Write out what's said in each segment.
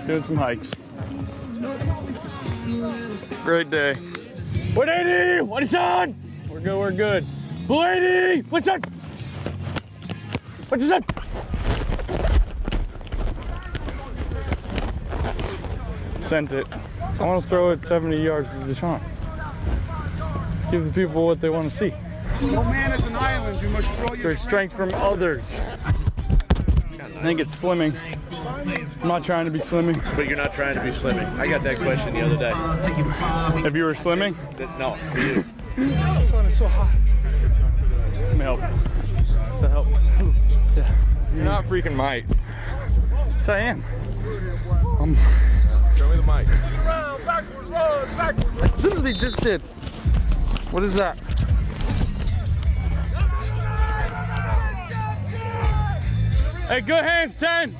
doing some hikes. Great day. 180, what is on? We're good, we're good. 180, what's up? What's up? Sent it. I want to throw it 70 yards to Deshaun. Give the people what they want to see. No man is an island. You must throw your strength from others. I think it's slimming. I'm not trying to be slimming. But you're not trying to be slimming. I got that question the other day. If you were slimming? No, for you. The sun is so hot. Let me help. To help. Yeah. You're not freaking Mike. Yes, I am. Show me the mic. I literally just did. What is that? Hey, good hands, 10.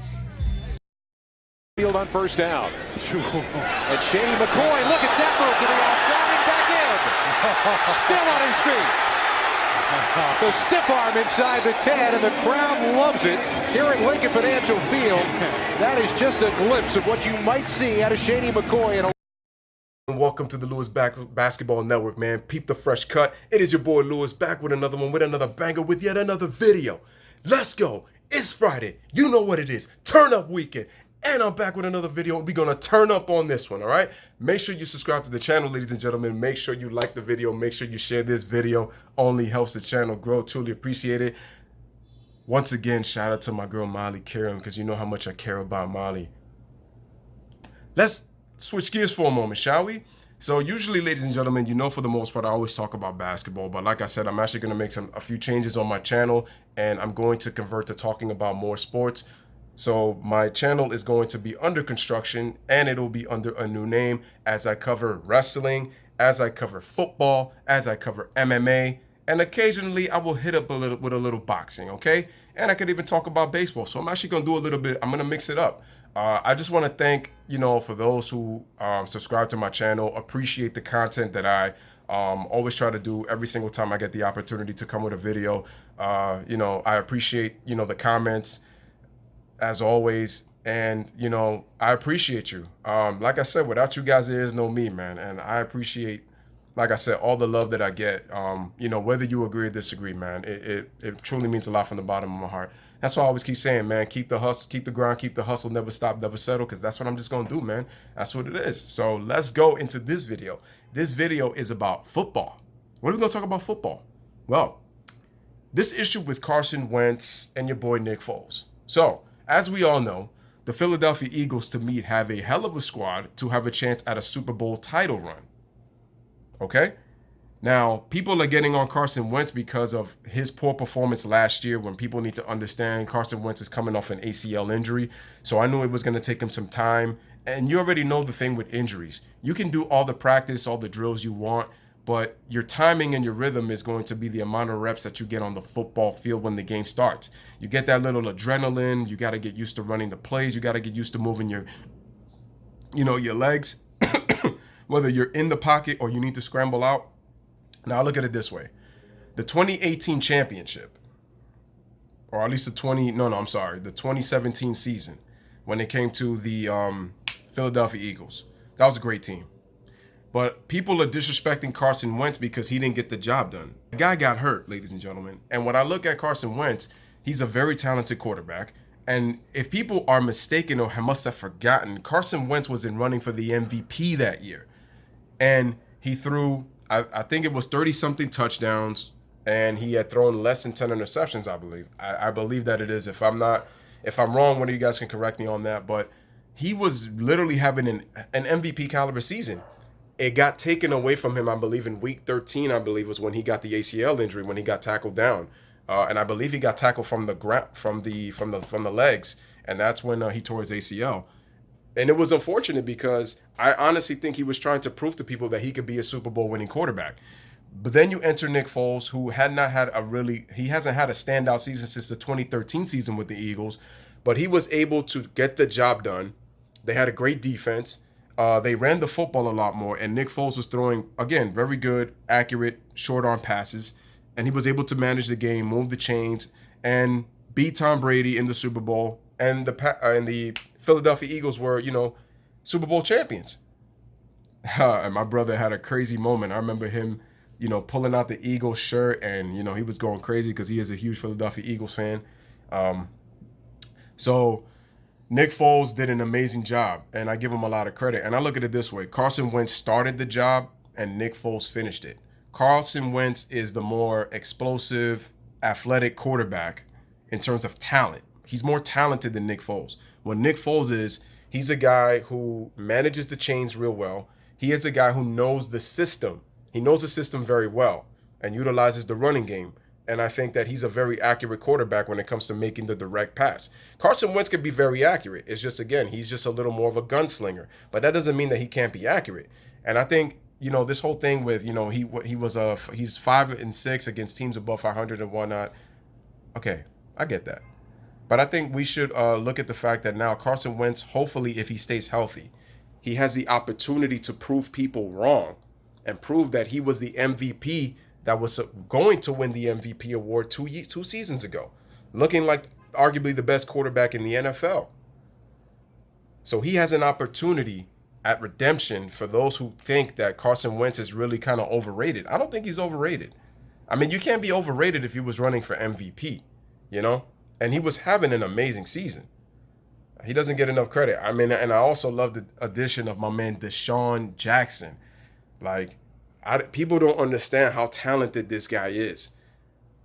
Field on first down. And Shady McCoy, look at that move to the outside and back in. Still on his feet. The stiff arm inside the 10, and the crowd loves it here at Lincoln Financial Field. That is just a glimpse of what you might see out of Shady McCoy. Welcome to the Lewis Basketball Network, man. Peep the fresh cut. It is your boy Lewis back with another one, with another banger, with yet another video. Let's go. It's Friday. You know what it is. Turn up weekend. And I'm back with another video. We're going to turn up on this one, all right? Make sure you subscribe to the channel, ladies and gentlemen. Make sure you like the video. Make sure you share this video. Only helps the channel grow. Truly appreciate it. Once again, shout out to my girl Molly Karen, because you know how much I care about Molly. Let's switch gears for a moment, shall we? So usually, ladies and gentlemen, you know, for the most part, I always talk about basketball. But like I said, I'm actually going to make a few changes on my channel, and I'm going to convert to talking about more sports. So my channel is going to be under construction, and it'll be under a new name as I cover wrestling, as I cover football, as I cover MMA, and occasionally I will hit up with a little boxing, okay? And I could even talk about baseball. So I'm actually going to do a little bit. I'm going to mix it up. I just want to thank, for those who subscribe to my channel, appreciate the content that I always try to do every single time I get the opportunity to come with a video. I appreciate, the comments, as always, and I appreciate you. Like I said, without you guys there is no me, man. And I appreciate, like I said, all the love that I get. Whether you agree or disagree, man, it truly means a lot from the bottom of my heart. That's why I always keep saying, man, keep the hustle, keep the grind, keep the hustle, never stop, never settle, because that's what I'm just gonna do, man. That's what it is. So let's go into this video. This video is about football. What are we gonna talk about football? Well, this issue with Carson Wentz and your boy Nick Foles. So, as we all know, the Philadelphia Eagles, to me, have a hell of a squad to have a chance at a Super Bowl title run. Okay? Now, people are getting on Carson Wentz because of his poor performance last year, when people need to understand Carson Wentz is coming off an ACL injury. So I knew it was going to take him some time. And you already know the thing with injuries. You can do all the practice, all the drills you want, but your timing and your rhythm is going to be the amount of reps that you get on the football field when the game starts. You get that little adrenaline. You got to get used to running the plays. You got to get used to moving your legs, whether you're in the pocket or you need to scramble out. Now, look at it this way. The 2018 championship, or at least the 2017 season, when it came to the Philadelphia Eagles, that was a great team. But people are disrespecting Carson Wentz because he didn't get the job done. The guy got hurt, ladies and gentlemen. And when I look at Carson Wentz, he's a very talented quarterback. And if people are mistaken or must have forgotten, Carson Wentz was in running for the MVP that year. And he threw, I think it was 30-something touchdowns, and he had thrown less than 10 interceptions, I believe. I believe that it is. If I'm wrong, one of you guys can correct me on that. But he was literally having an MVP caliber season. It got taken away from him, I believe, in week 13, I believe, was when he got the ACL injury, when he got tackled down. And I believe he got tackled from the legs, and that's when he tore his ACL. And it was unfortunate because I honestly think he was trying to prove to people that he could be a Super Bowl winning quarterback. But then you enter Nick Foles, who hasn't had a standout season since the 2013 season with the Eagles, but he was able to get the job done. They had a great defense. They ran the football a lot more, and Nick Foles was throwing, again, very good, accurate, short arm passes, and he was able to manage the game, move the chains, and beat Tom Brady in the Super Bowl. And Philadelphia Eagles were, Super Bowl champions. And my brother had a crazy moment. I remember him, pulling out the Eagles shirt, and, he was going crazy because he is a huge Philadelphia Eagles fan. So Nick Foles did an amazing job, and I give him a lot of credit. And I look at it this way. Carson Wentz started the job, and Nick Foles finished it. Carson Wentz is the more explosive, athletic quarterback in terms of talent. He's more talented than Nick Foles. What Nick Foles is, he's a guy who manages the chains real well. He is a guy who knows the system. He knows the system very well and utilizes the running game. And I think that he's a very accurate quarterback when it comes to making the direct pass. Carson Wentz could be very accurate. It's just, again, he's just a little more of a gunslinger. But that doesn't mean that he can't be accurate. And I think, this whole thing with, he's 5-6 against teams above 500 and whatnot. Okay, I get that. But I think we should look at the fact that now Carson Wentz, hopefully, if he stays healthy, he has the opportunity to prove people wrong and prove that he was the MVP that was going to win the MVP award two seasons ago, looking like arguably the best quarterback in the NFL. So he has an opportunity at redemption for those who think that Carson Wentz is really kind of overrated. I don't think he's overrated. I mean, you can't be overrated if he was running for MVP, and he was having an amazing season. He doesn't get enough credit. I mean, and I also love the addition of my man Deshaun Jackson. People don't understand how talented this guy is.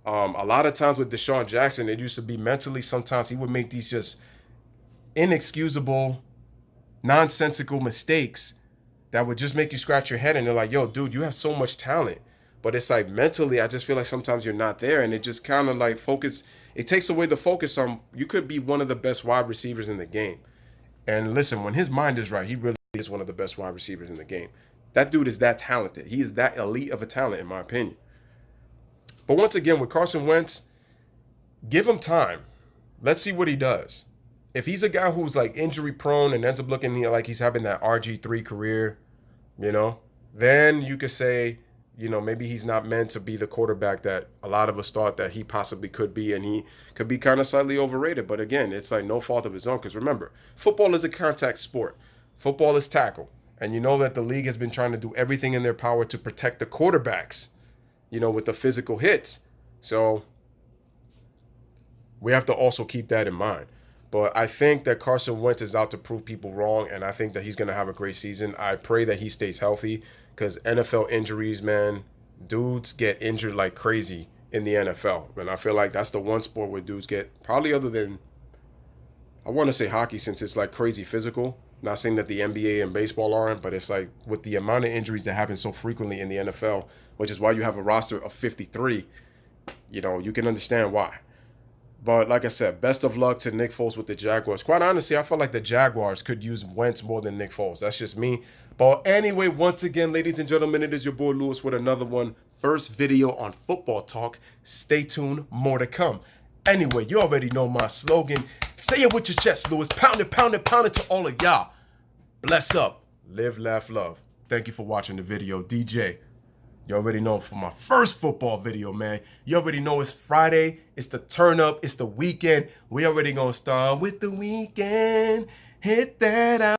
A lot of times with Deshaun Jackson, it used to be mentally, sometimes he would make these just inexcusable, nonsensical mistakes that would just make you scratch your head, and they're like, yo, dude, you have so much talent. But it's like mentally, I just feel like sometimes you're not there, and it just kind of like it takes away the focus on, you could be one of the best wide receivers in the game. And listen, when his mind is right, he really is one of the best wide receivers in the game. That dude is that talented. He is that elite of a talent, in my opinion. But once again, with Carson Wentz, give him time. Let's see what he does. If he's a guy who's like injury prone and ends up looking like he's having that RG3 career, then you could say, maybe he's not meant to be the quarterback that a lot of us thought that he possibly could be, and he could be kind of slightly overrated. But again, it's like no fault of his own, because remember, football is a contact sport. Football is tackle. And you know that the league has been trying to do everything in their power to protect the quarterbacks, with the physical hits. So we have to also keep that in mind. But I think that Carson Wentz is out to prove people wrong, and I think that he's going to have a great season. I pray that he stays healthy, because NFL injuries, man, dudes get injured like crazy in the NFL. And I feel like that's the one sport where dudes get, probably other than, I want to say hockey, since it's like crazy physical. Not saying that the NBA and baseball aren't, but it's like with the amount of injuries that happen so frequently in the NFL, which is why you have a roster of 53, you can understand why. But like I said, best of luck to Nick Foles with the Jaguars. Quite honestly, I feel like the Jaguars could use Wentz more than Nick Foles. That's just me. But anyway, once again, ladies and gentlemen, it is your boy Lewis with another one. First video on football talk. Stay tuned, more to come. Anyway, you already know my slogan. Say it with your chest, Lewis. Pound it, pound it, pound it to all of y'all. Bless up. Live, laugh, love. Thank you for watching the video. DJ, you already know for my first football video, man. You already know it's Friday. It's the turn up. It's the weekend. We already gonna start with the weekend. Hit that out.